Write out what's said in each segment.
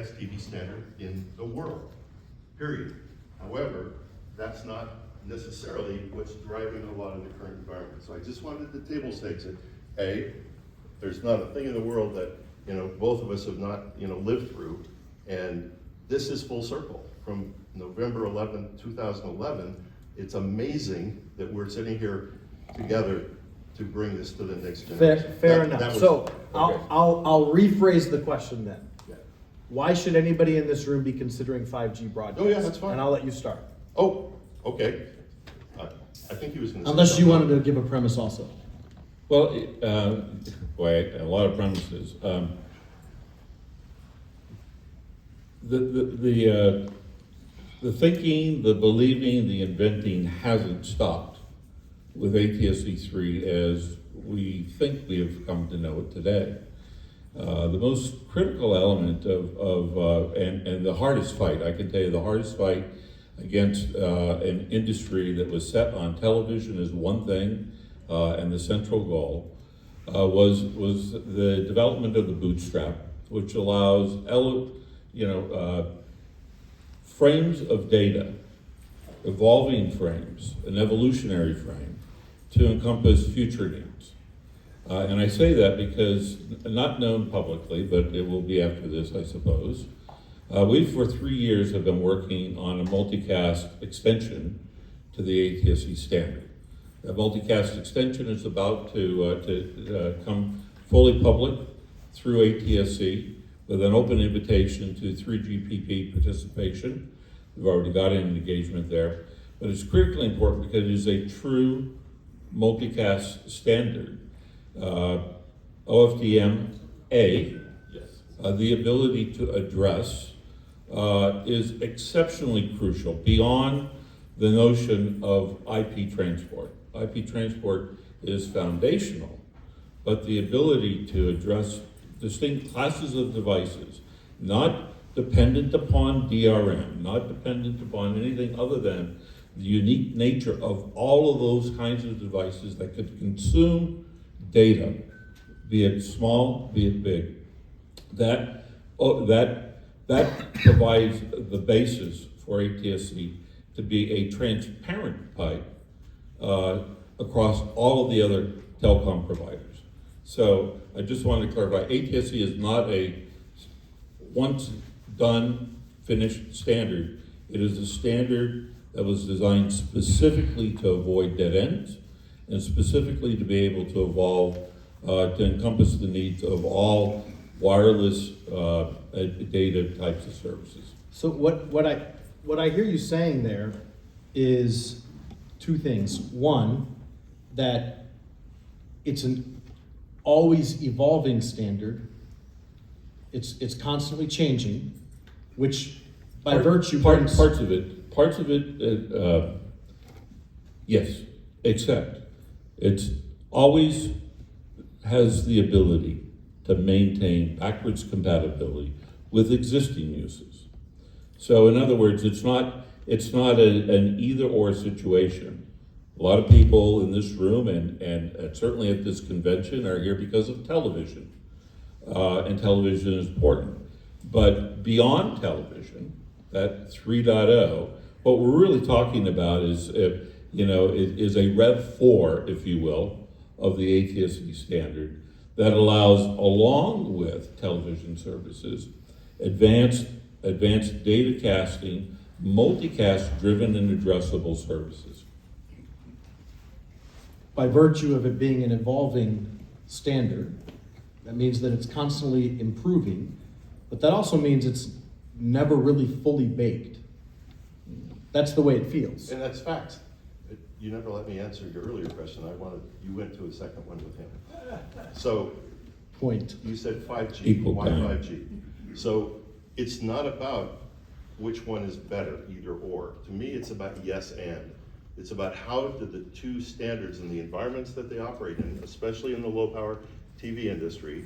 TV standard in the world, period. However, that's not necessarily what's driving a lot of the current environment. So I just wanted to table stakes it. A, there's not a thing in the world that, both of us have not, lived through. And this is full circle. From November 11, 2011, it's amazing that we're sitting here together to bring this to the next generation. Fair enough. Okay. I'll rephrase the question then. Yeah. Why should anybody in this room be considering 5G broadcast? Oh yeah, that's fine. And I'll let you start. Oh, okay. I think he was going to. Unless you wanted to give a premise also. Well, a lot of premises. The thinking, the believing, the inventing hasn't stopped with ATSC 3 as we think we have come to know it today. The most critical element and the hardest fight, I can tell you the hardest fight against an industry that was set on television as one thing, and the central goal was the development of the bootstrap, which allows frames of data, evolving frames, an evolutionary frame, to encompass future needs. And I say that because, not known publicly, but it will be after this, I suppose, we for 3 years have been working on a multicast extension to the ATSC standard. The multicast extension is about to come fully public through ATSC with an open invitation to 3GPP participation. We've already got an engagement there, but it's critically important because it is a true multicast standard. OFDM-A, Yes. the ability to address is exceptionally crucial beyond the notion of IP transport. IP transport is foundational, but the ability to address distinct classes of devices, not dependent upon DRM, not dependent upon anything other than the unique nature of all of those kinds of devices that could consume data, be it small, be it big. That provides the basis for ATSC to be a transparent pipe across all of the other telecom providers. So I just wanted to clarify, ATSC is not a once done, finished standard. It is a standard that was designed specifically to avoid dead ends and specifically to be able to evolve to encompass the needs of all wireless data types of services. So what I hear you saying there is two things. One, that it's an always evolving standard. It's constantly changing, which by virtue brings parts of it, yes, except it's always has the ability to maintain backwards compatibility with existing uses. So in other words, it's not an either or situation. A lot of people in this room and certainly at this convention are here because of television. And television is important. But beyond television, that 3.0, what we're really talking about is a Rev 4, if you will, of the ATSC standard that allows, along with television services, advanced data casting, multicast driven and addressable services. by virtue of it being an evolving standard, that means that it's constantly improving, but that also means it's never really fully baked. That's the way it feels. And that's facts. You never let me answer your earlier question. You went to a second one with him. So, Point. you said 5G, Equal why time. 5G? So, it's not about which one is better, either or. To me, it's about yes and. It's about how do the two standards and the environments that they operate in, especially in the low power TV industry,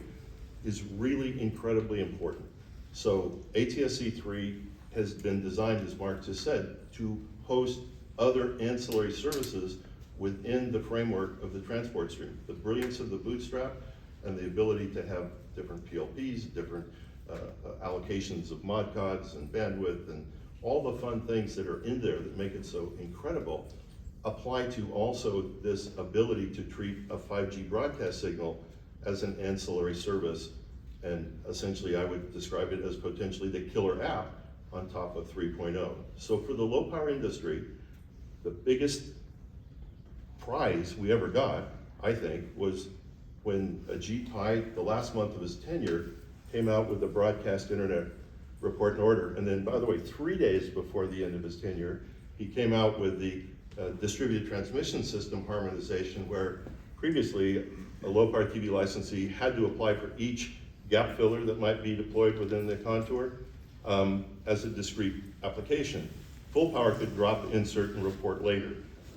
is really incredibly important. So ATSC 3 has been designed, as Mark just said, to host other ancillary services within the framework of the transport stream. The brilliance of the bootstrap and the ability to have different PLPs, different allocations of mod cods and bandwidth and all the fun things that are in there that make it so incredible, apply to also this ability to treat a 5G broadcast signal as an ancillary service. And essentially I would describe it as potentially the killer app on top of 3.0. So for the low power industry, the biggest prize we ever got, I think, was when Ajit Pai, the last month of his tenure, came out with the Broadcast Internet Report and Order. And then, by the way, 3 days before the end of his tenure, he came out with the distributed transmission system harmonization, where previously a low power TV licensee had to apply for each gap filler that might be deployed within the contour as a discrete application. Full power could drop, insert, and report later.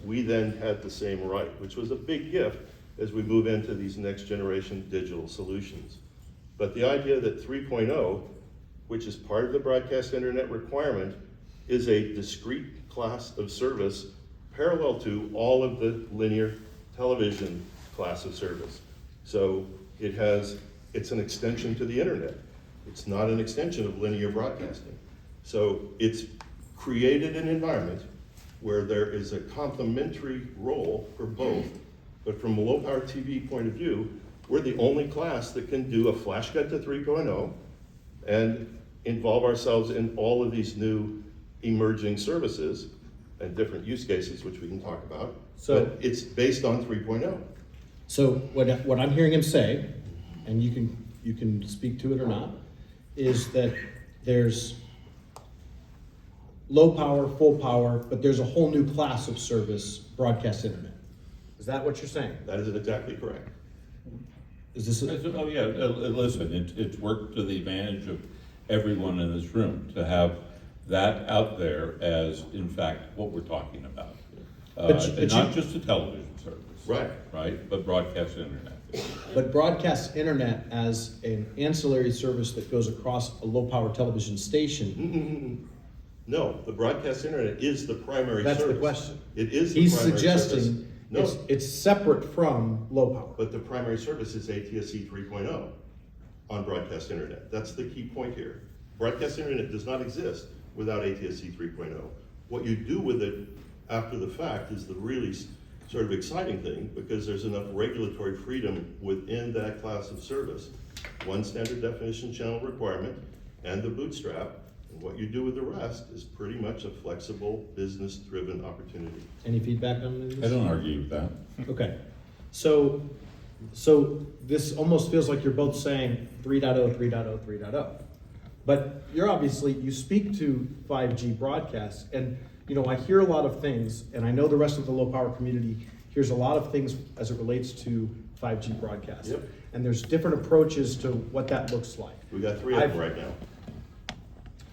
We then had the same right, which was a big gift as we move into these next generation digital solutions. But the idea that 3.0, which is part of the broadcast internet requirement, is a discrete class of service parallel to all of the linear television class of service. So it's an extension to the internet. It's not an extension of linear broadcasting. So it's created an environment where there is a complementary role for both. But from a low power TV point of view, we're the only class that can do a flash cut to 3.0 and involve ourselves in all of these new emerging services and different use cases, which we can talk about. So- but it's based on 3.0. So what I'm hearing him say, and you can speak to it or not, is that there's low power, full power, but there's a whole new class of service, broadcast internet. Is that what you're saying? That is exactly correct. Is this, Oh, yeah, listen, it's worked to the advantage of everyone in this room to have that out there as, in fact, what we're talking about. But Not just a television service. Right. Right, but broadcast internet. but broadcast internet as an ancillary service that goes across a low power television station? No, the broadcast internet is the primary service. That's the question. It is the He's primary service. suggesting No, it's separate from low power. but the primary service is ATSC 3.0 on broadcast internet. That's the key point here. Broadcast internet does not exist without ATSC 3.0. What you do with it after the fact is the really sort of exciting thing, because there's enough regulatory freedom within that class of service. One standard definition channel requirement and the bootstrap. And what you do with the rest is pretty much a flexible, business-driven opportunity. Any feedback on this? I don't argue with that. Okay, so this almost feels like you're both saying 3.0, 3.0, 3.0. But you speak to 5G broadcasts, and I hear a lot of things, and I know the rest of the low power community hears a lot of things as it relates to 5G broadcast. Yep. And there's different approaches to what that looks like. We got three of them right now.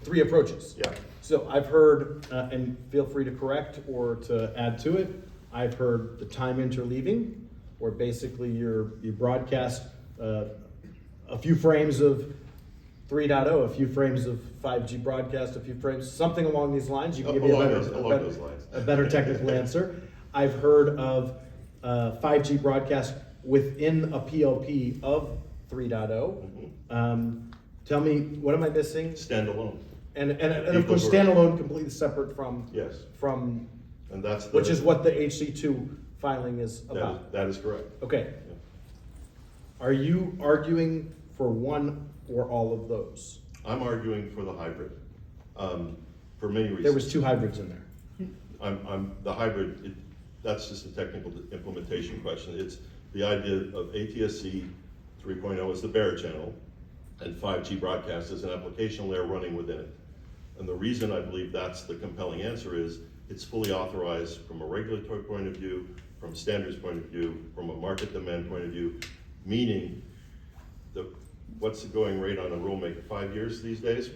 3 approaches. Yeah. So I've heard, and feel free to correct or to add to it, I've heard the time interleaving, where basically you broadcast a few frames of 3.0, a few frames of 5G broadcast, a few frames, something along these lines. You can give me Along those lines. a better technical answer. I've heard of 5G broadcast within a PLP of 3.0. Tell me, what am I missing? Standalone. And of course, standalone, completely separate from, Yes. from, And that's the. which is what the HC2 filing is about. That is correct. Okay. Are you arguing for one or all of those? I'm arguing for the hybrid, for many reasons. There was 2 hybrids in there. The hybrid, that's just a technical implementation question. It's the idea of ATSC 3.0 as the bearer channel and 5G broadcast as an application layer running within it. And the reason I believe that's the compelling answer is it's fully authorized from a regulatory point of view, from a standards point of view, from a market demand point of view, meaning what's the going rate on a rulemaking, 5 years these days?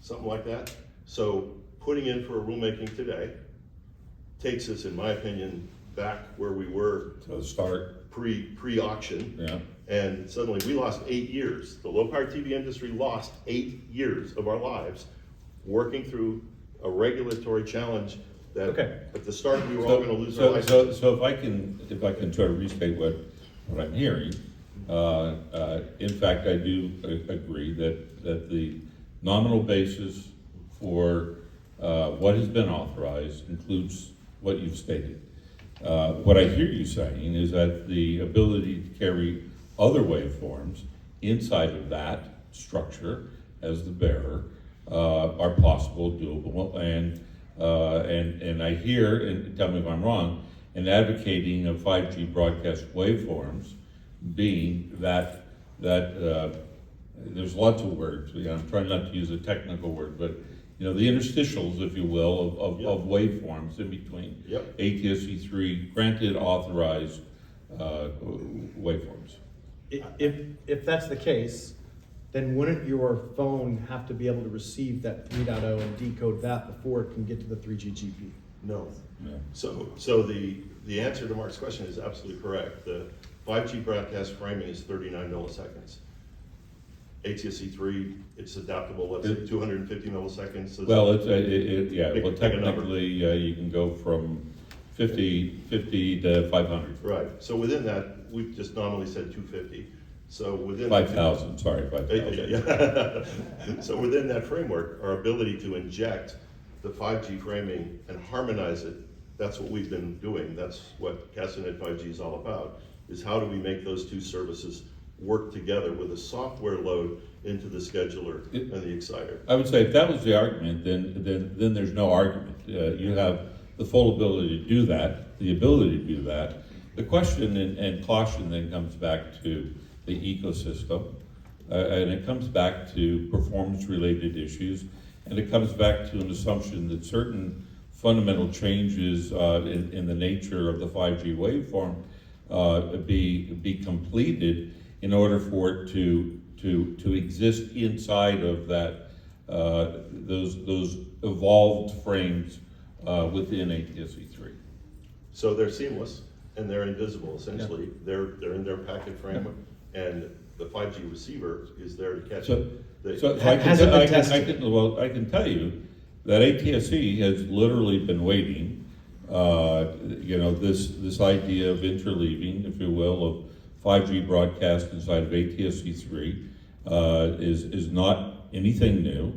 Something like that. So putting in for a rulemaking today takes us, in my opinion, back where we were So start, pre-auction. yeah. And suddenly we lost 8 years. The low power TV industry lost 8 years of our lives working through a regulatory challenge that Okay. at the start we were all gonna lose our lives. So if I can try to restate what I'm hearing, In fact, I do agree that the nominal basis for what has been authorized includes what you've stated. What I hear you saying is that the ability to carry other waveforms inside of that structure as the bearer are possible, doable, and I hear, and tell me if I'm wrong, an advocating of 5G broadcast waveforms being that there's lots of words. I'm trying not to use a technical word, but the interstitials, if you will, of waveforms in between. Yep. ATSC 3 granted authorized waveforms. If that's the case, then wouldn't your phone have to be able to receive that 3.0 and decode that before it can get to the 3G GP? No. Yeah. So the answer to Mark's question is absolutely correct. The 5G broadcast framing is 39 milliseconds. ATSC 3, it's adaptable, let's say 250 milliseconds. So Well, pick a number. technically, you can go from 50 to 500. Right, so within that, we've just nominally said 250. So within 5,000, sorry, 5,000. Yeah. So within that framework, our ability to inject the 5G framing and harmonize it, that's what we've been doing. That's what Castanet 5G is all about, is how do we make those two services work together with a software load into the scheduler and the exciter. I would say if that was the argument, then there's no argument. You have the full ability to do that, the ability to do that. The question and caution then comes back to the ecosystem, and it comes back to performance-related issues, and it comes back to an assumption that certain fundamental changes in the nature of the 5G waveform be completed in order for it to exist inside of that those evolved frames within ATSC 3. So they're seamless and they're invisible essentially. Yeah. They're in their packet frame, and the 5G receiver is there to catch So, it. so Has it been tested? I can tell you that ATSC has literally been waiting. This idea of interleaving, if you will, of 5G broadcast inside of ATSC 3 is not anything new.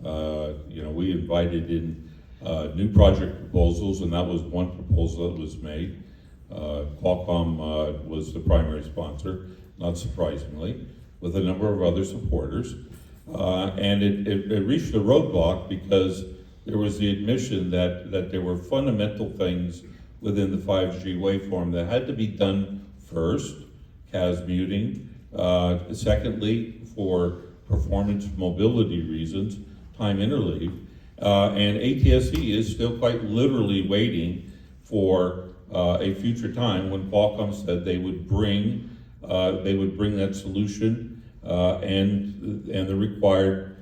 We invited in new project proposals, and that was one proposal that was made. Qualcomm was the primary sponsor, not surprisingly, with a number of other supporters. And it reached a roadblock because there was the admission that there were fundamental things within the 5G waveform that had to be done first, CAS muting. Secondly, for performance mobility reasons, time interleave. And ATSC is still quite literally waiting for a future time when Qualcomm said they would bring that solution and the required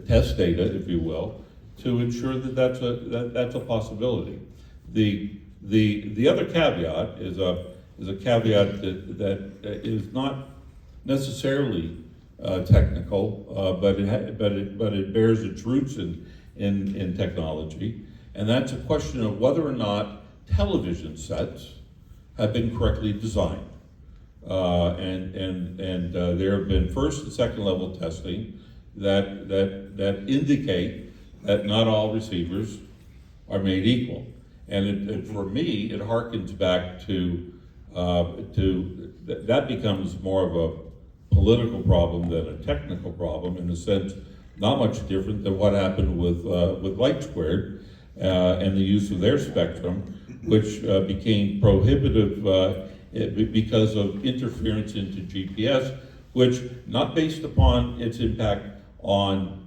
test data, if you will, to ensure that that's a possibility. The other caveat is a caveat that is not necessarily technical, but it bears its roots in technology, and that's a question of whether or not television sets have been correctly designed. And there have been first and second level testing that indicate that not all receivers are made equal. And for me, it harkens back to that becomes more of a political problem than a technical problem, in a sense, not much different than what happened with Light Squared and the use of their spectrum, which became prohibitive because of interference into GPS, which, not based upon its impact on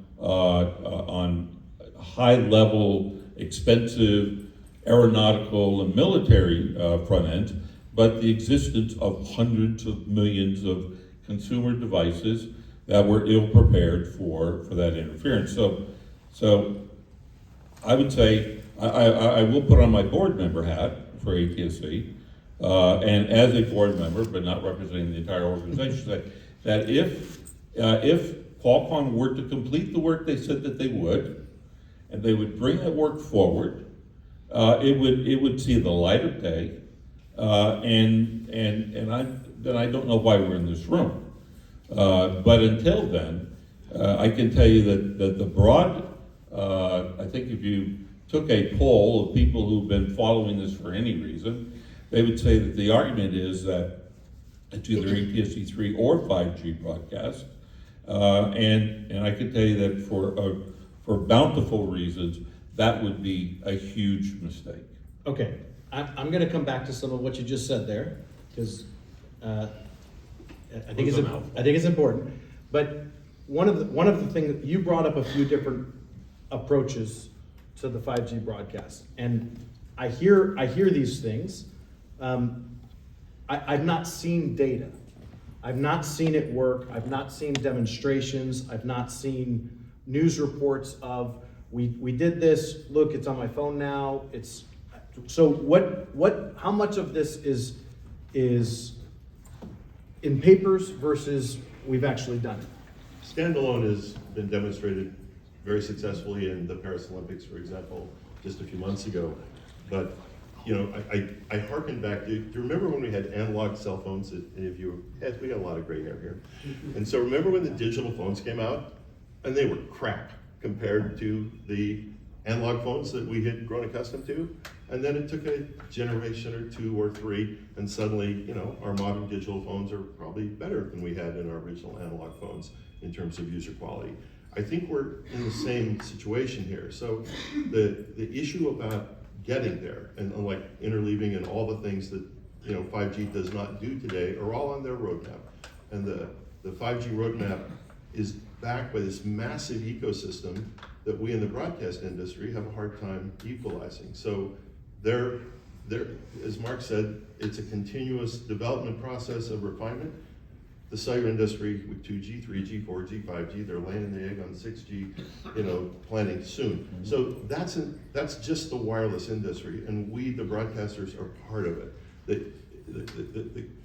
high-level, expensive aeronautical and military front ends, but the existence of hundreds of millions of consumer devices that were ill-prepared for that interference. So I would say, I will put on my board member hat for ATSC, and as a board member, but not representing the entire organization, say that if Qualcomm were to complete the work they said that they would, and they would bring that work forward, it would see the light of day, and then I don't know why we're in this room. But until then, I can tell you that the broad, I think if you took a poll of people who've been following this for any reason, they would say that the argument is that it's either ATSC 3 or 5G broadcast. And I can tell you that for bountiful reasons, that would be a huge mistake. Okay, I'm gonna come back to some of what you just said there, because I think it's important. But one of the things, that you brought up a few different approaches to the 5G broadcast, and I hear these things. I've not seen data. I've not seen it work. I've not seen demonstrations. I've not seen news reports of, we did this, look, it's on my phone now. So how much of this is in papers versus we've actually done it? Standalone has been demonstrated very successfully in the Paris Olympics, for example, just a few months ago. But I hearken back. Do you remember when we had analog cell phones? Any of you? Yes, we got a lot of gray hair here. And so remember when the digital phones came out, and they were crap compared to the analog phones that we had grown accustomed to. And then it took a generation or two or three, and suddenly, our modern digital phones are probably better than we had in our original analog phones in terms of user quality. I think we're in the same situation here. So the issue about getting there, and like interleaving and all the things that 5G does not do today, are all on their roadmap. And the 5G roadmap is backed by this massive ecosystem that we in the broadcast industry have a hard time equalizing. So there, as Mark said, it's a continuous development process of refinement. The cellular industry with 2G, 3G, 4G, 5G, they're laying the egg on 6G, planning soon. So that's just the wireless industry, and we, the broadcasters, are part of it.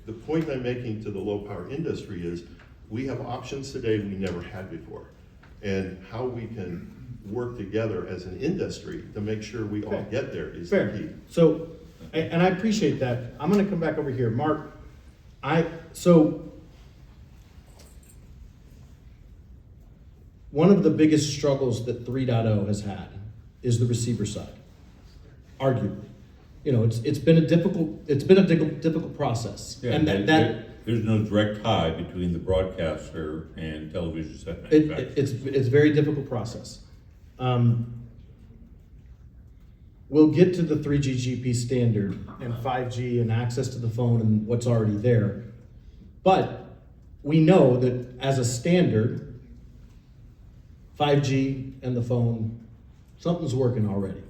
The point I'm making to the low power industry is we have options today we never had before, and how we can work together as an industry to make sure we all get there is the key. So, and I appreciate that. I'm gonna come back over here. Mark, one of the biggest struggles that 3.0 has had is the receiver side, arguably. It's been a difficult process. Yeah, and there's no direct tie between the broadcaster and television set manufacturer. It's a very difficult process. We'll get to the 3GGP standard and 5G and access to the phone and what's already there. But we know that as a standard, 5G and the phone, something's working already,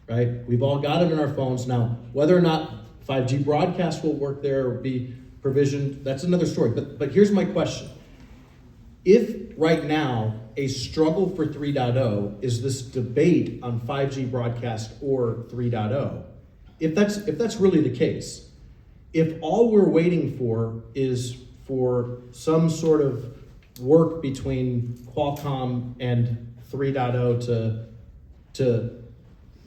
right? We've all got it in our phones now. Whether or not 5G broadcast will work there or be provisioned, that's another story. But here's my question. If right now a struggle for 3.0 is this debate on 5G broadcast or 3.0, if that's really the case, if all we're waiting for is for some sort of work between Qualcomm and 3.0 to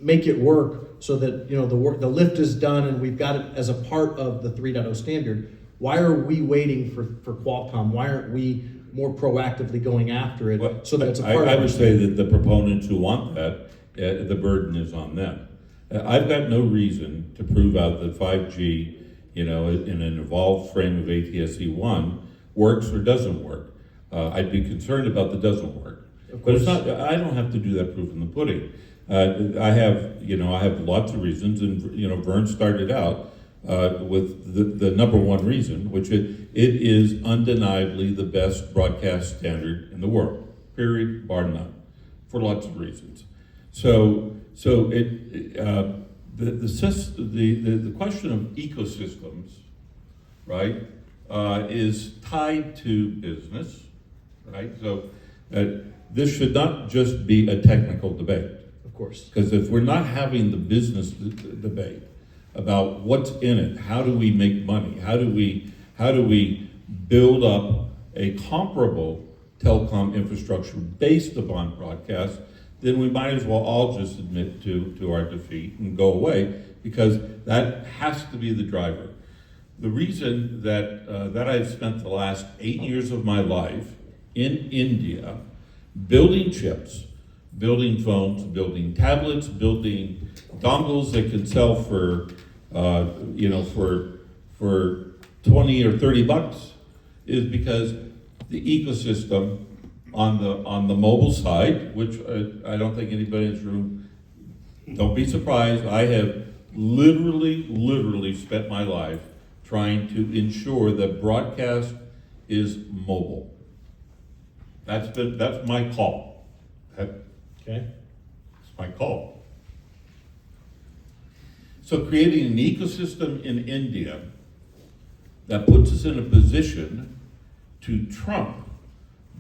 make it work so that the lift is done and we've got it as a part of the 3.0 standard, why are we waiting for Qualcomm? Why aren't we more proactively going after it so that it's a part of it? I would say that the proponents who want that, the burden is on them. I've got no reason to prove out that 5G, in an evolved frame of ATSC 1 works or doesn't work. I'd be concerned about the doesn't work. But it's not. I don't have to do that proof in the pudding. I have lots of reasons, and Vern started out with the number one reason, which it is undeniably the best broadcast standard in the world. Period, bar none, for lots of reasons. So the question of ecosystems, right, is tied to business, right? So this should not just be a technical debate. Of course. Because if we're not having the business debate about what's in it, how do we make money, how do we build up a comparable telecom infrastructure based upon broadcast, then we might as well all just admit to our defeat and go away, because that has to be the driver. the reason that I've spent the last 8 years of my life in India building chips, building phones, building tablets, building dongles that can sell for, for 20 or 30 bucks is because the ecosystem on the mobile side, which I don't think anybody in this room, don't be surprised, I have literally spent my life trying to ensure that broadcast is mobile. That's my call. That's my call. So creating an ecosystem in India that puts us in a position to trump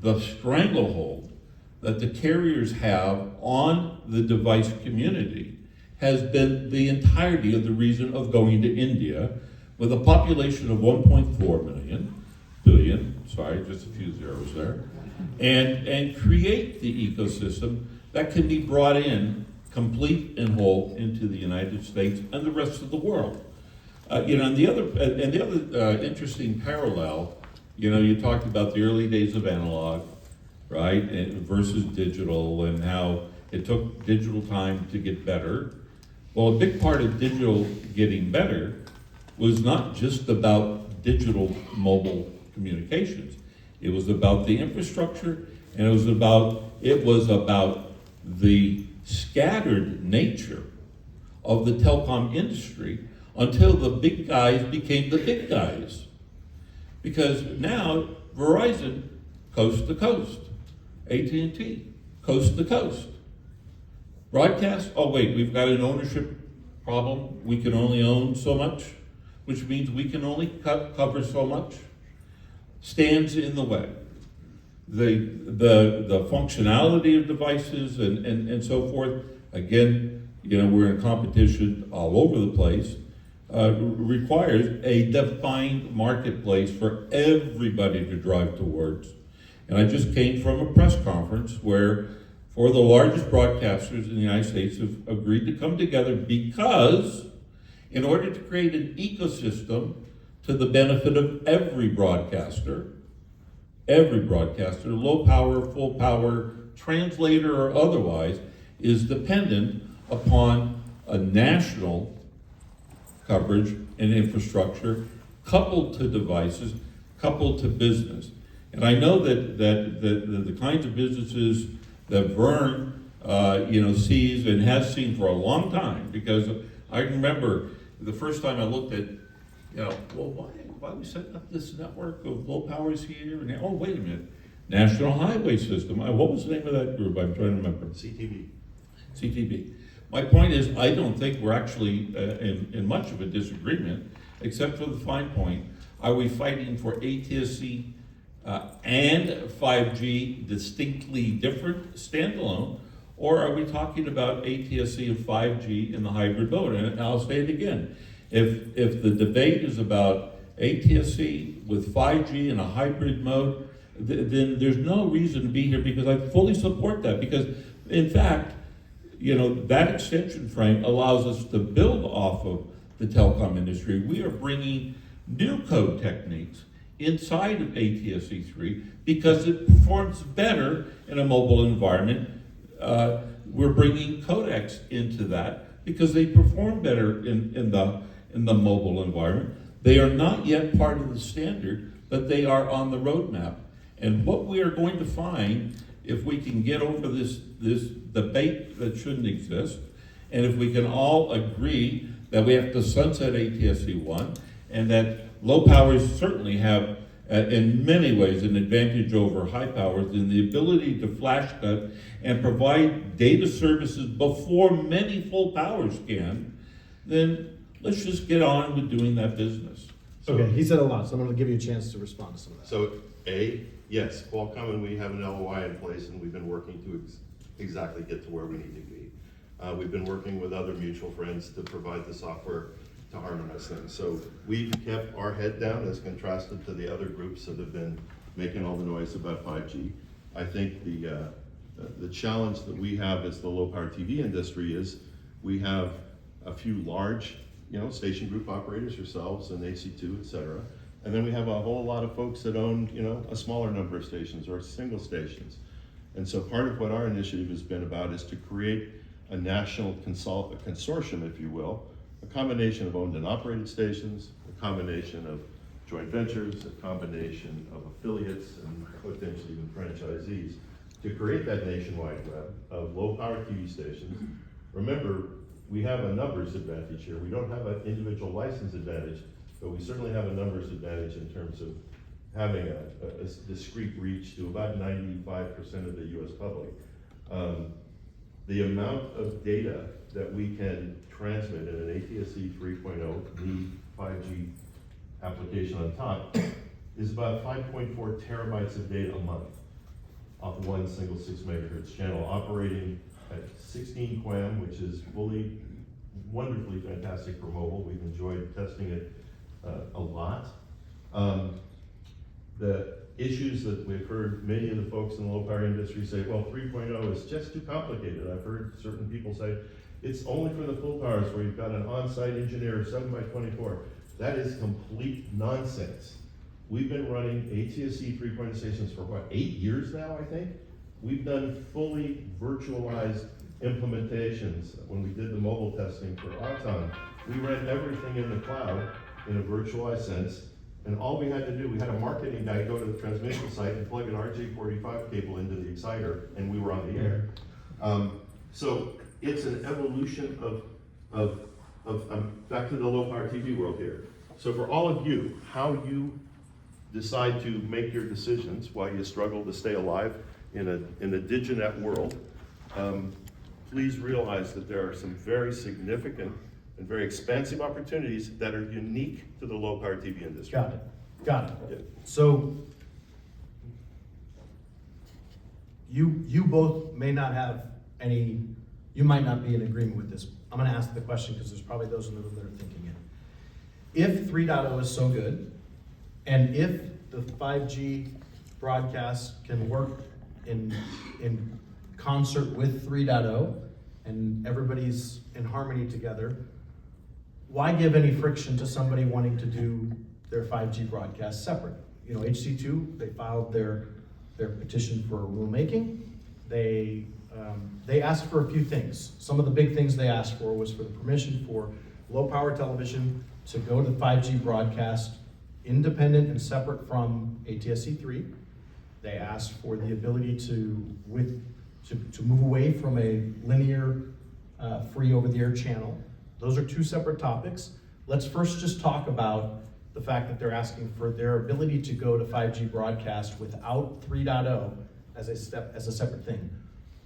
the stranglehold that the carriers have on the device community has been the entirety of the reason of going to India with a population of 1.4 billion, sorry, just a few zeros there, and create the ecosystem that can be brought in complete and whole into the United States and the rest of the world. And the other interesting parallel, you talked about the early days of analog, right, versus digital, and how it took digital time to get better. Well, a big part of digital getting better was not just about digital mobile communications. It was about the infrastructure, and it was about the scattered nature of the telecom industry until the big guys became the big guys. Because now Verizon, coast to coast, AT&T, coast to coast. Broadcast, oh wait, we've got an ownership problem. We can only own so much, which means we can only cover so much. Stands in the way. The functionality of devices and so forth, again, we're in competition all over the place, requires a defined marketplace for everybody to drive towards. And I just came from a press conference where 4 of the largest broadcasters in the United States have agreed to come together because in order to create an ecosystem to the benefit of every broadcaster, low power, full power, translator or otherwise, is dependent upon a national coverage and infrastructure coupled to devices, coupled to business. And I know that the kinds of businesses that Vern sees and has seen for a long time, because I remember the first time I looked at, why are we setting up this network of low powers here? And oh, wait a minute, National Highway System. What was the name of that group? I'm trying to remember. CTV. My point is, I don't think we're actually in much of a disagreement, except for the fine point. Are we fighting for ATSC and 5G distinctly different, standalone, or are we talking about ATSC and 5G in the hybrid mode? And I'll say it again. If the debate is about ATSC with 5G in a hybrid mode, then there's no reason to be here, because I fully support that. Because in fact, that extension frame allows us to build off of the telecom industry. We are bringing new code techniques inside of ATSC3 because it performs better in a mobile environment. We're bringing codecs into that because they perform better in the mobile environment. They are not yet part of the standard, but they are on the roadmap. And what we are going to find, if we can get over this debate that shouldn't exist, and if we can all agree that we have to sunset ATSC1, and that low powers certainly have, in many ways, an advantage over high powers in the ability to flash cut and provide data services before many full powers can, then let's just get on with doing that business. Okay, he said a lot, so I'm going to give you a chance to respond to some of that. So yes, Qualcomm and we have an LOI in place, and we've been working to exactly get to where we need to be. We've been working with other mutual friends to provide the software to harmonize things. So we've kept our head down as contrasted to the other groups that have been making all the noise about 5G. I think the challenge that we have as the low power TV industry is we have a few large station group operators, yourselves and AC2, et cetera. And then we have a whole lot of folks that own, a smaller number of stations or single stations. And so part of what our initiative has been about is to create a national consortium, if you will, a combination of owned and operated stations, a combination of joint ventures, a combination of affiliates and potentially even franchisees to create that nationwide web of low power TV stations. Remember, we have a numbers advantage here. We don't have an individual license advantage, but we certainly have a numbers advantage in terms of having a discrete reach to about 95% of the US public. The amount of data that we can transmit in an ATSC 3.0 NAB 5G application on top is about 5.4 terabytes of data a month off one single 6 megahertz channel, operating at 16 QAM, which is fully, wonderfully fantastic for mobile. We've enjoyed testing it a lot. The issues that we've heard many of the folks in the low power industry say, well, 3.0 is just too complicated. I've heard certain people say, it's only for the full powers where you've got an on-site engineer 7x24. That is complete nonsense. We've been running ATSC 3.0 stations for what, 8 years now, I think? We've done fully virtualized implementations. When we did the mobile testing for Auton, we ran everything in the cloud in a virtualized sense. And all we had to do, we had a marketing guy go to the transmission site and plug an RJ45 cable into the exciter, and we were on the air. So it's an evolution of back to the low power TV world here. So for all of you, how you decide to make your decisions while you struggle to stay alive in a diginet world, please realize that there are some very significant and very expansive opportunities that are unique to the low power TV industry. Got it. Yeah. So you both may not have any, you might not be in agreement with this. I'm gonna ask the question because there's probably those in the room that are thinking it. If 3.0 is so good, and if the 5G broadcast can work in concert with 3.0 and everybody's in harmony together, why give any friction to somebody wanting to do their 5G broadcast separate? HC2, they filed their petition for rulemaking. They asked for a few things. Some of the big things they asked for was for the permission for low power television to go to 5G broadcast independent and separate from ATSC 3. They asked for the ability to move away from a linear free over-the-air channel. Those are two separate topics. Let's first just talk about the fact that they're asking for their ability to go to 5G broadcast without 3.0 as a separate thing.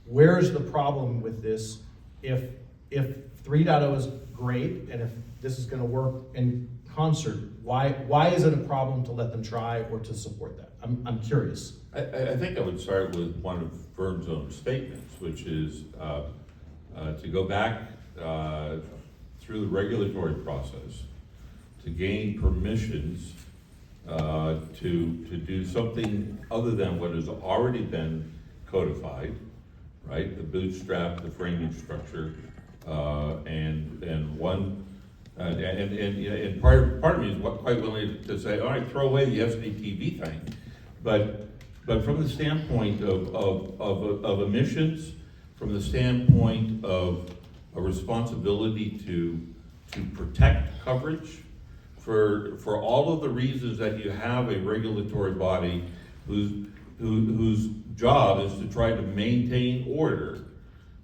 Where's the problem with this? If 3.0 is great and if this is going to work in concert, why is it a problem to let them try or to support that? I'm curious. I think I would start with one of Vern's own statements, which is to go back through the regulatory process to gain permissions to do something other than what has already been codified, right? The bootstrap, the framing structure, and part of me is quite willing to say, all right, throw away the SDTV thing, but from the standpoint of emissions, from the standpoint of a responsibility to protect coverage, for all of the reasons that you have a regulatory body whose job is to try to maintain order.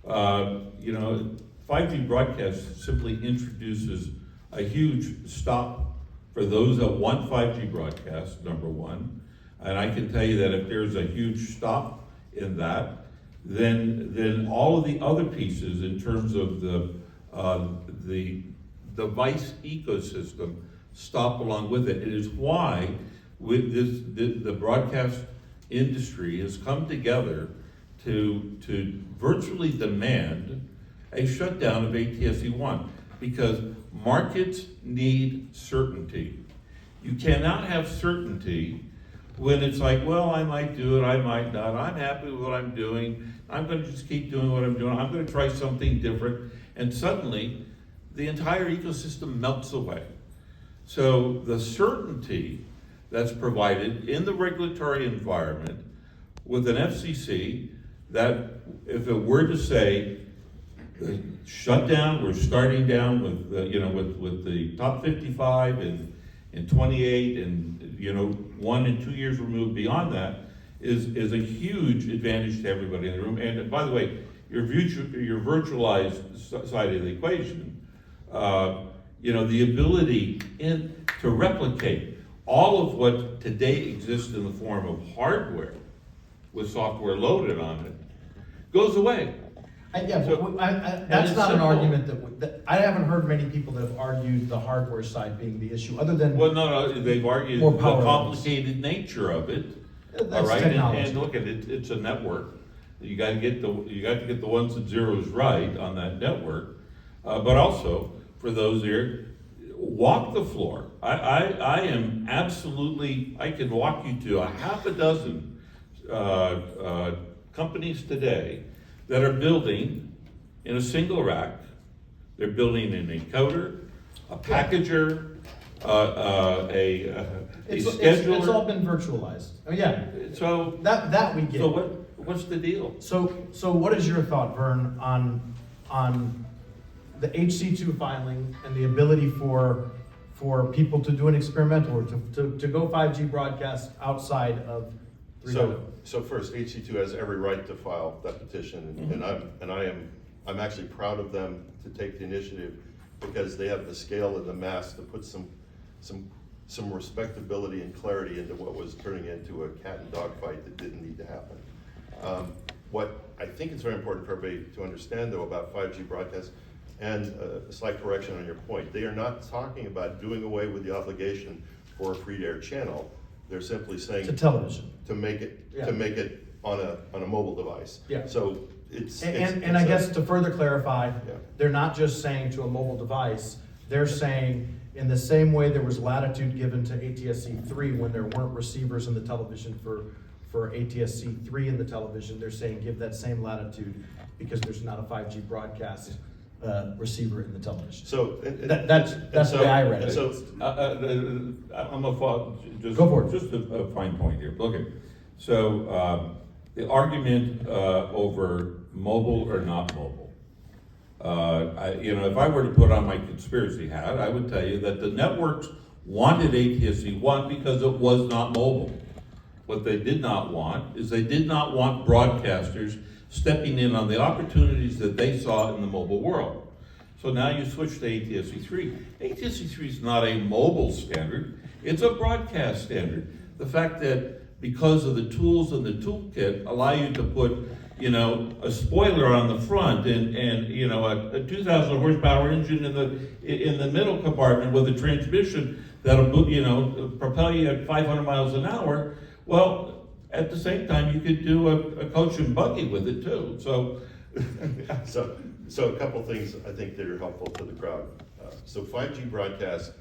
5G broadcast simply introduces a huge stop for those that want 5G broadcast, number one. And I can tell you that if there's a huge stop in that, then all of the other pieces in terms of the device ecosystem stop along with it. It is why with the broadcast industry has come together to virtually demand a shutdown of ATSC1, because markets need certainty. You cannot have certainty when it's like, well, I might do it, I might not, I'm happy with what I'm doing, I'm going to just keep doing what I'm doing, I'm going to try something different, and suddenly the entire ecosystem melts away. So the certainty that's provided in the regulatory environment with an FCC that if it were to say, shut down, we're starting down with, with the top 55 and 28 and, 1 and 2 years removed beyond that is a huge advantage to everybody in the room. And by the way, your virtualized side of the equation, the ability to replicate all of what today exists in the form of hardware with software loaded on it goes away. That's it's not an simple. argument that I haven't heard many people that have argued the hardware side being the issue, other than Well, no, they've argued More the power complicated nature of it. All that's right, technology. and look at it, it's a network. You got to get the ones and zeros right on that network. But also for those here, walk the floor. I am absolutely. I can walk you to a half a dozen companies today that are building in a single rack. They're building an encoder, a packager, a scheduler. It's all been virtualized. Oh yeah. So That we get. So what's the deal? So what is your thought, Vern, on the HC2 filing and the ability for people to do an experimental or to go 5G broadcast outside of 3.0? So first, HC2 has every right to file that petition, and I'm actually proud of them to take the initiative because they have the scale and the mass to put some respectability and clarity into what was turning into a cat and dog fight that didn't need to happen. What I think is very important for everybody to understand though about 5G broadcast, and a slight correction on your point, they are not talking about doing away with the obligation for a free-to-air channel. They're simply saying To television. to make it on a mobile device. Yeah. So it's I guess to further clarify, Yeah. they're not just saying to a mobile device, they're saying in the same way there was latitude given to ATSC 3 when there weren't receivers in the television for ATSC 3 in the television, they're saying give that same latitude because there's not a 5G broadcast receiver in the television. So That's the way I read it. So I'm a just Go for it. Just a fine point here. Okay, so the argument over mobile or not mobile. If I were to put on my conspiracy hat, I would tell you that the networks wanted ATSC 1 because it was not mobile. What they did not want is they did not want broadcasters stepping in on the opportunities that they saw in the mobile world. So now you switch to ATSC 3. ATSC 3 is not a mobile standard, it's a broadcast standard. The fact that because of the tools in the toolkit allow you to put, a spoiler on the front and a 2,000 horsepower engine in the middle compartment with a transmission that'll propel you at 500 miles an hour. Well, at the same time, you could do a coach and buggy with it too. So So a couple things I think that are helpful to the crowd. So 5G broadcast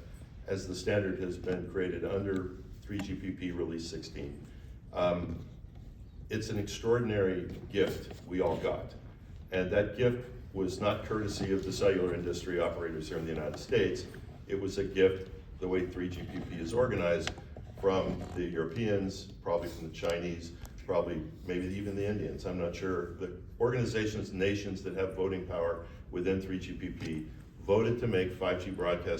as the standard has been created under 3GPP release 16. It's an extraordinary gift we all got. And that gift was not courtesy of the cellular industry operators here in the United States. It was a gift, the way 3GPP is organized, from the Europeans, probably from the Chinese, probably maybe even the Indians, I'm not sure. The organizations, nations that have voting power within 3GPP voted to make 5G broadcast